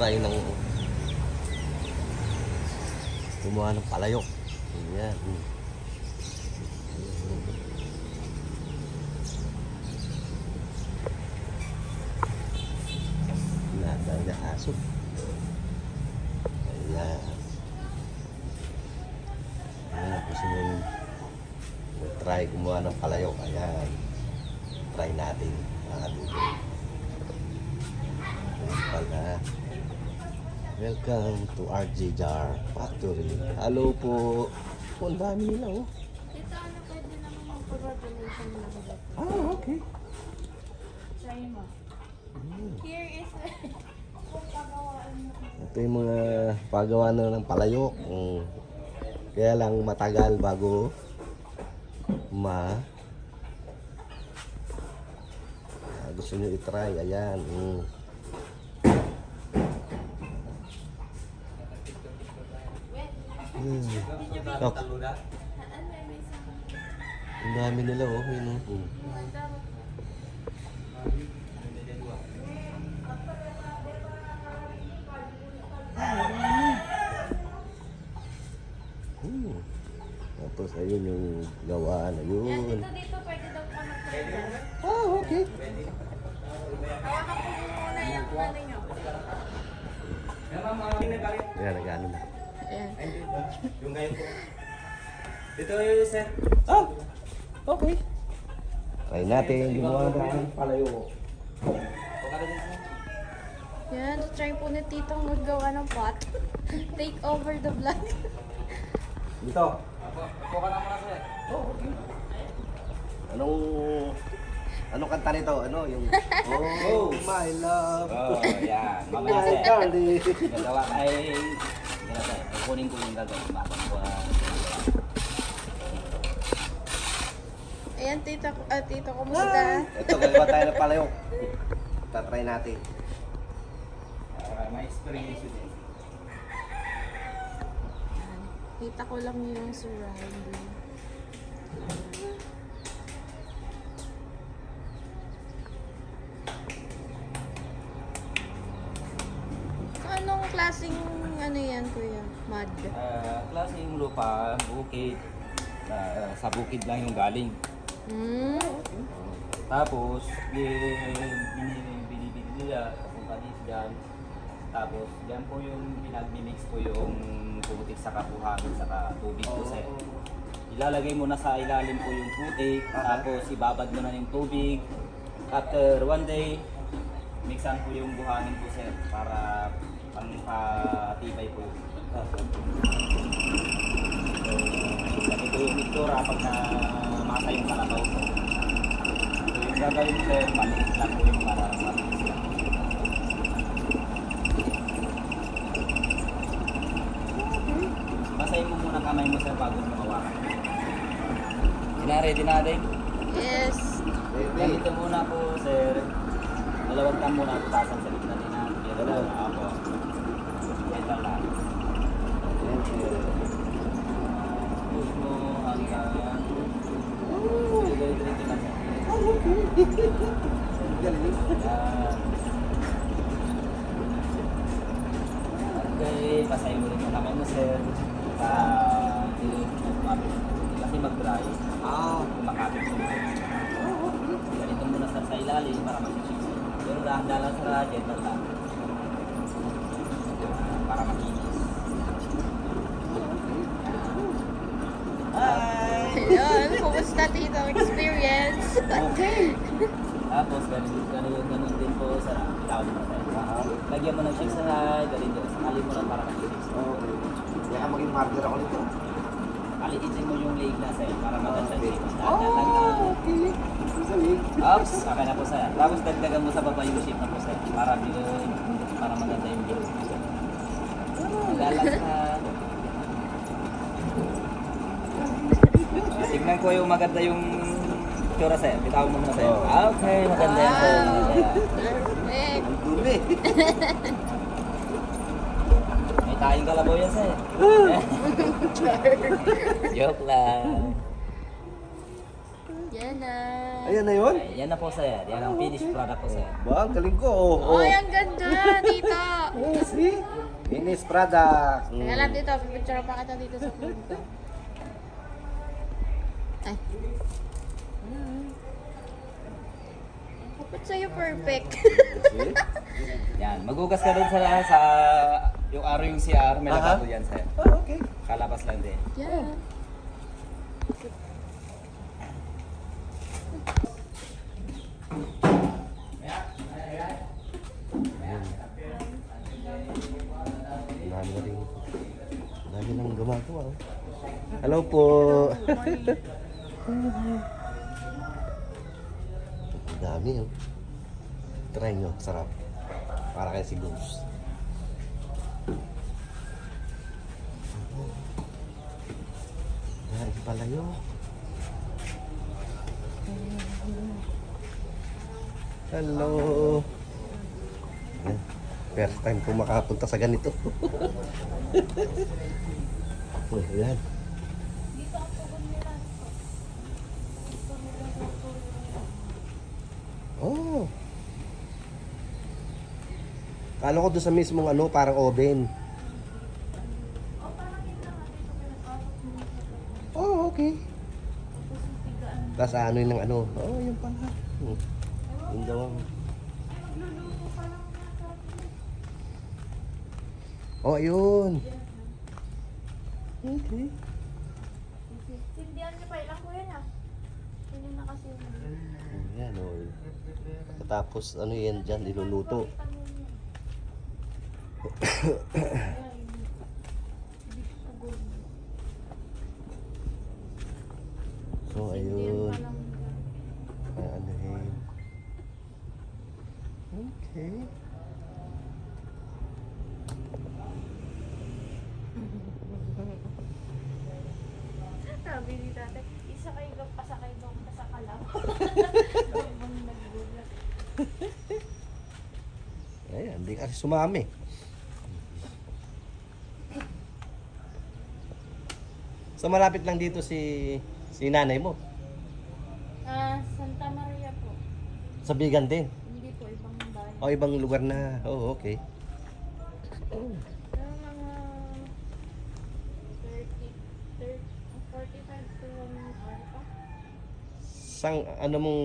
try ng gumawa ng palayok. Ayan. Dahil na aso. Ayan. Ayan, gusto nyo try gumawa ng palayok. Ayan. Try natin. Pala. Welcome to RJ Jar Factory. Hello po. Ang dami nila oh. Ito ano, pwede naman mag-collaboration lang dito. Ah, okay. Try mo. Here is kung pagawaan mo. Ito yung mga pagawa na ng palayok. Kaya lang matagal bago gusto nyo i-try. Ayan. Oh. Ang dami nila oh. Yun, oh. Tapos ayun yung gawaan. Ayun. Ito dito pwede daw pa mag-try. Ah, okay. Hawakan po muna yung ano nyo. Ayan, nag-ano na. Ayan. Yung ngayon po. Dito yung sir. Ah, okay. Try natin gumawa ng palayok. Yan, try po ni Titong maggawa ng pot. Take over the vlog. Dito. Upo ka na muna sir. Oh, okay. Anong kanta nito? Ano yung Oh, my love. Oh, yan. Mamaya My sir. darling. Gagawa ay gano'n sir. Kukunin ko yung gagawin. Mabang ko. Ayan, tito, kumusta? Ito, gagawa tayo ng palayok. Tatry natin. Para may experience yun eh. Kita ko lang yung surrounding. So, anong klaseng ano yan, kuya? Mud? Klaseng lupa, bukid. Sa bukid lang yung galing. Tapos, binibili nila papunta dito dyan. Tapos, dyan po yung pinag-mix po yung putik sa kapuhangin sa tubig po sir. Ilalagay mo na sa ilalim po yung putik, tapos ibabad mo na yung tubig. After one day, mixan po yung buhangin po sir para pangpatibay po. So, ganito yung itsura pag namasa yung kalabaw po. So, yung gagawin mo sir, maliit lang po yung para mabilis lang. Basahin mo muna kamay mo sir bago mo hawakan. Ready natin? Yes. Ganito muna po sir. Dalawang tam muna tutasan sa gitna din na. Ito lang ako. Ito lang. Push mo hanggang diretso lang sir. Galing. Okay, basahin mo rin yung kamay mo sir. Kasi mag-dry. Makapit mo. Ganito muna sa ilalim para mag-chip. Pero dahan-dahan sa gentle lang. Para makinis. Hi! Ayun, kumusta Tito experience? Okay. Tapos ganun din po sa ilaw mo sir. Lagyan mo ng chips sa side, ganun din. Sakali mo lang para makinis. Okay. Kaya maging marker ako nito. Aliitin mo yung leg na sir para maganda yung chips. Okay. Salig. Oops, okay na po sir. Tapos dagdagan mo sa baba yung shape na po sir. Para maganda yung view. Lalas na. Tignan ko yung maganda yung tsura sir. Bitawan mo muna sir. Okay, maganda yan sir. Perfect. Ang dumi. May tayong kalabaw yan sir. Joke lang. Yan na. Ayan na yun. Yan na po sir. Yan ang finished product po sir. Ba, ang galing ko. Oh, Ay, ang ganda, tito. Oh, see? Finished product. Teka lang dito, pipicture pa kita dito sa phone ko. Ay. Ba't sa'yo perfect? See? Yan. Magugas ka dun sa yung araw yung CR. May Aha. lababo yan sir. Oh, okay. Kalabas lang din. Yeah. Dami na rin. Dami nang gumagawa. Oh. Hello po. Ang dami oh. Try nyo, sarap. Para kayo si Goose. Yan pala yun. Hello. Yan. First time ko makapunta sa ganito. Uy, yan. Oh. Kala ko doon sa mismong ano, parang oven. Oh, okay. Tapos ano yun ng ano. Oh, yun pala. Yung daw ang... Oh, ayun. Okay. Sindihan niyo pa, ilang ko yan ah. Yun yung nakasindihan. Yan, oh. Tapos ano yan dyan, iluluto. So, ayun. Ano yun. Okay. Sabi ni tatay, isa kayo pasakay doon sa kalaw. Ayan, hindi kasi sumami. So malapit lang dito si nanay mo. Santa Maria po. Sa Bigan din. Hindi po, ibang bahay. O ibang lugar na. Oh, okay. Oh. Pero mga 45 to 1 hour pa. Sang ano mong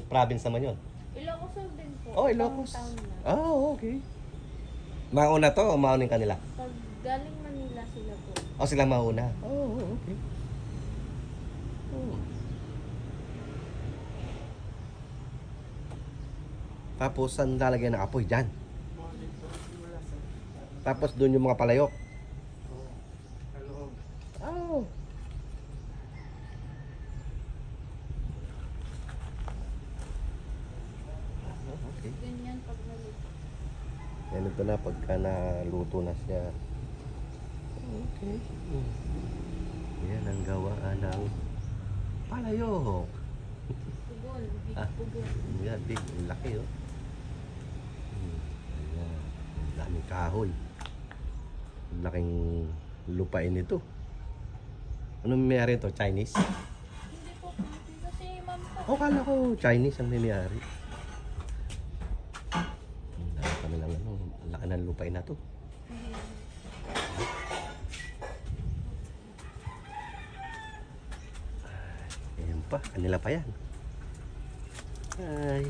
province naman 'yon? Ilocos din po. Oh, Ilocos. Town na. Oh, okay. Mauna to o mauning kanila? Pag galing Manila sila po. O sila mauna? Oh, okay. Oh. Tapos saan lalagay ng apoy? Dyan. Tapos doon yung mga palayok. Oh. Okay. Ganyan pag naluto. Yan ito na pagka naluto na siya. Okay. Yan ang gawaan ng palayok. Pugon, big Ah. pugon. Yan, big. Ang laki oh. Ayan. Ang daming kahoy. Ang laking lupain ito. Anong mayari ito? Chinese? Hindi po, kasi ma'am po. O, kala ko Chinese ang mayari. Ang laki kami lang ano. Ang laki ng lupain na to. Ayan pa, kanila pa yan. Hi.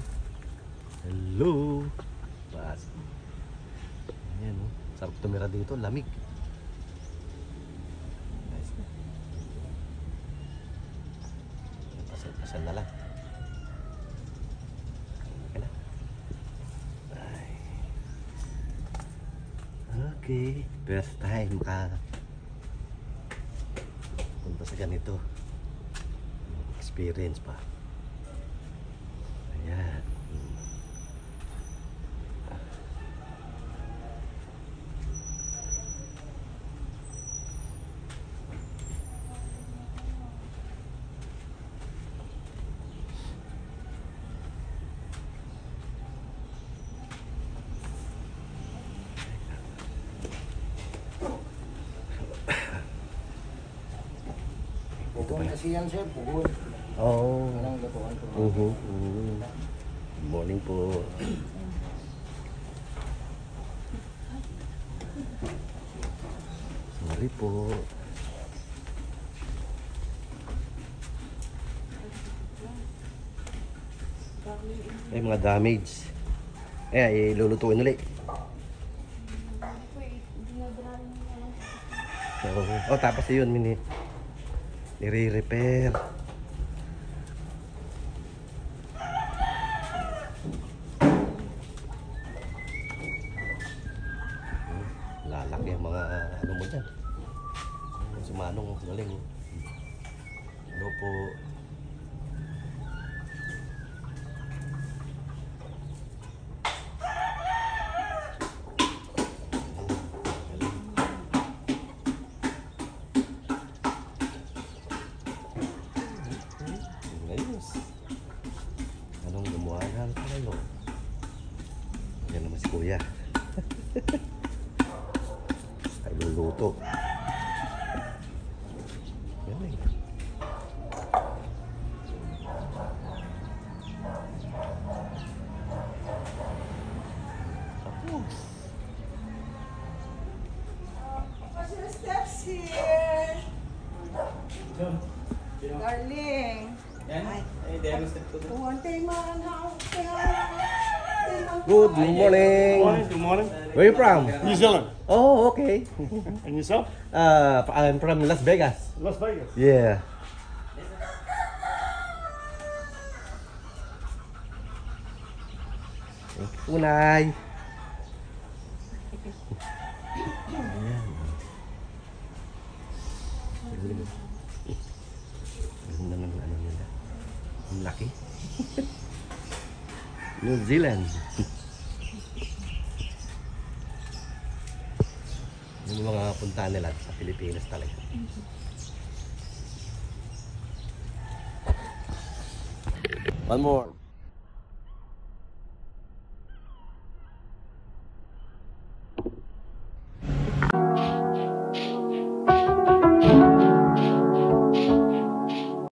Hello. Bas. Ayan oh. Sarap tumira dito, lamig. Nice na. Pasal na lang. Okay na. Ay. Okay. First time punta sa ganito. Experience pa. Ayan. Pugon kasi yan sir, pugon. Oh. Parang Good morning po. Sorry po. Ay, mga damage. Ilulutuin ulit. Oh, tapos yun, nire-repair. Lalaki ang mga ano mo dyan. Si Manong, galing. Hello po. Ayos. Anong gumawa ng kayo? Yan naman si Kuya. Ay luluto. Yan eh. Tapos. What's your steps here? Darling. Good morning. Good morning. Where you from? New Zealand. Oh, okay. And yourself? I'm from Las Vegas. Las Vegas. Yeah. Unay. Ganda ng ano nila. Ang laki. New Zealand. Yung mga punta nila sa Pilipinas talaga. One more.